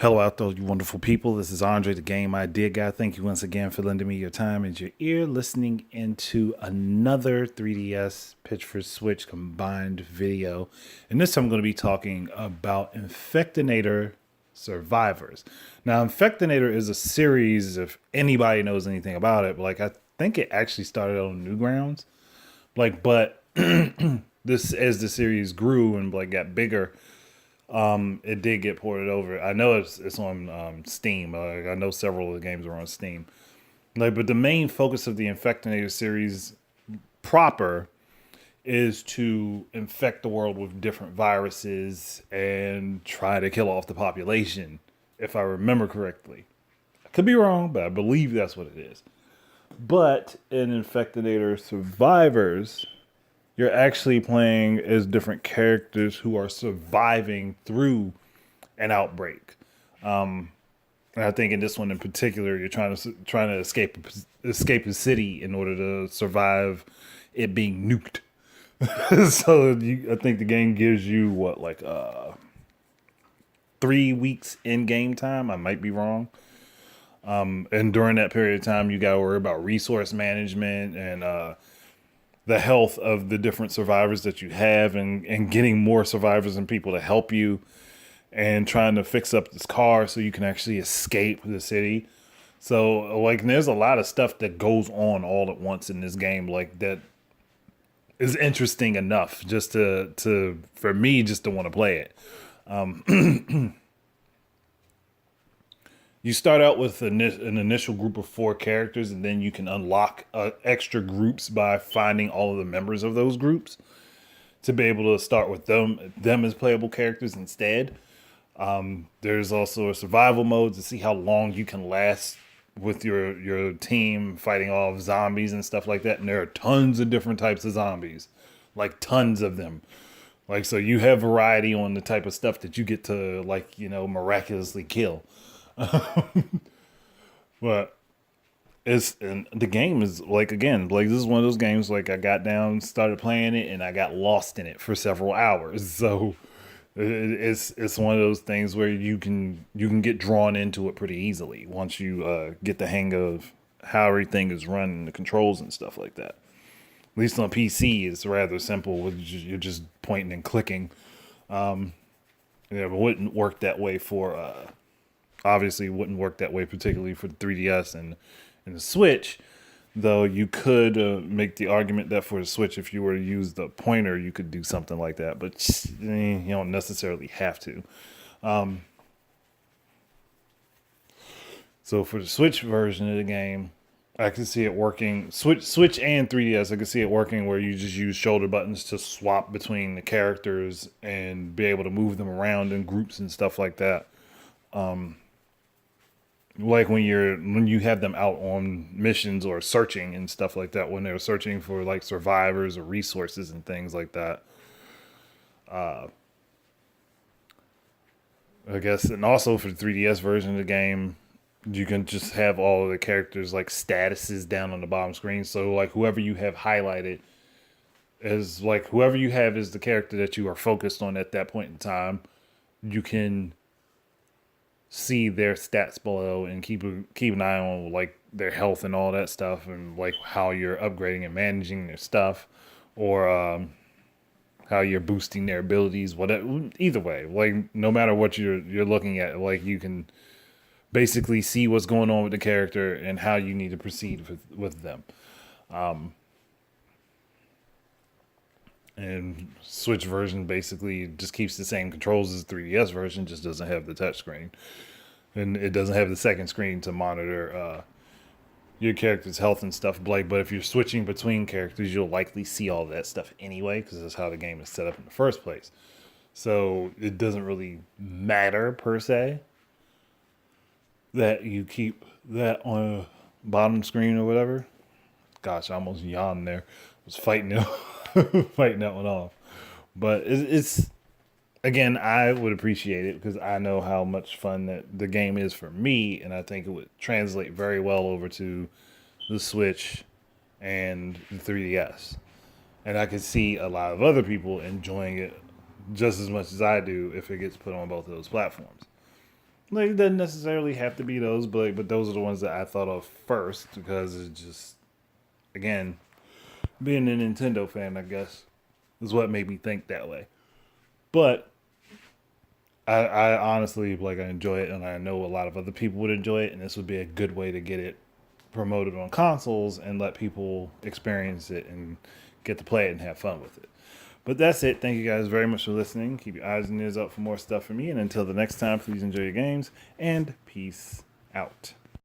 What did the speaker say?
Hello out there, you wonderful people. This is Andre, the Game Idea Guy. Thank you once again for lending me your time and your ear, listening into another 3DS Pitch for Switch combined video. And this time I'm going to be talking about Infectonator Survivors. Now, Infectonator is a series, if anybody knows anything about it, but I think it actually started on Newgrounds. But this, as the series grew and got bigger, it did get ported over. I know it's on Steam. I know several of the games are on Steam. But the main focus of the Infectonator series proper is to infect the world with different viruses and try to kill off the population, if I remember correctly. I could be wrong, but I believe that's what it is. But in Infectonator Survivors, you're actually playing as different characters who are surviving through an outbreak. And I think in this one in particular, you're trying to escape a city in order to survive it being nuked. I think the game gives you 3 weeks in game time. I might be wrong. And during that period of time, you got to worry about resource management and the health of the different survivors that you have, and getting more survivors and people to help you, and trying to fix up this car so you can actually escape the city. So there's a lot of stuff that goes on all at once in this game, that is interesting enough just to for me just to want to play it. You start out with an initial group of 4 characters, and then you can unlock extra groups by finding all of the members of those groups to be able to start with them as playable characters instead. There's also a survival mode to see how long you can last with your team fighting off zombies and stuff like that. And there are tons of different types of zombies, tons of them. So you have variety on the type of stuff that you get to miraculously kill. But the game is this is one of those games I got down, started playing it, and I got lost in it for several hours. So it's one of those things where you can get drawn into it pretty easily once you get the hang of how everything is run, the controls and stuff like that. At least on PC, it's rather simple. You're just pointing and clicking. It wouldn't work that way for obviously wouldn't work that way particularly for the 3DS and the Switch, though you could make the argument that for the Switch, if you were to use the pointer, you could do something like that, but you don't necessarily have to. So for the Switch version of the game, I can see it working. Switch and 3DS, I can see it working where you just use shoulder buttons to swap between the characters and be able to move them around in groups and stuff like that. When you have them out on missions or searching and stuff like that, when they're searching for survivors or resources and things like that. I guess, and also for the 3DS version of the game, you can just have all of the characters statuses down on the bottom screen. So whoever you have highlighted is whoever you have is the character that you are focused on at that point in time. You can see their stats below and keep an eye on their health and all that stuff, and how you're upgrading and managing their stuff, or how you're boosting their abilities. Whatever, either way, no matter what you're looking at, you can basically see what's going on with the character and how you need to proceed with them. And Switch version basically just keeps the same controls as 3DS version, just doesn't have the touchscreen. And it doesn't have the second screen to monitor your character's health and stuff. But if you're switching between characters, you'll likely see all that stuff anyway, because that's how the game is set up in the first place. So it doesn't really matter, per se, that you keep that on a bottom screen or whatever. Gosh, I almost yawned there. I was fighting it. Fighting that one off. But it's again, I would appreciate it because I know how much fun that the game is for me, and I think it would translate very well over to the Switch and the 3DS. And I could see a lot of other people enjoying it just as much as I do if it gets put on both of those platforms. Like, it doesn't necessarily have to be those, but those are the ones that I thought of first because it's just, again, being a Nintendo fan, I guess, is what made me think that way. But I honestly, like, I enjoy it, and I know a lot of other people would enjoy it, and this would be a good way to get it promoted on consoles and let people experience it and get to play it and have fun with it. But that's it. Thank you guys very much for listening. Keep your eyes and ears up for more stuff from me. And until the next time, please enjoy your games and peace out.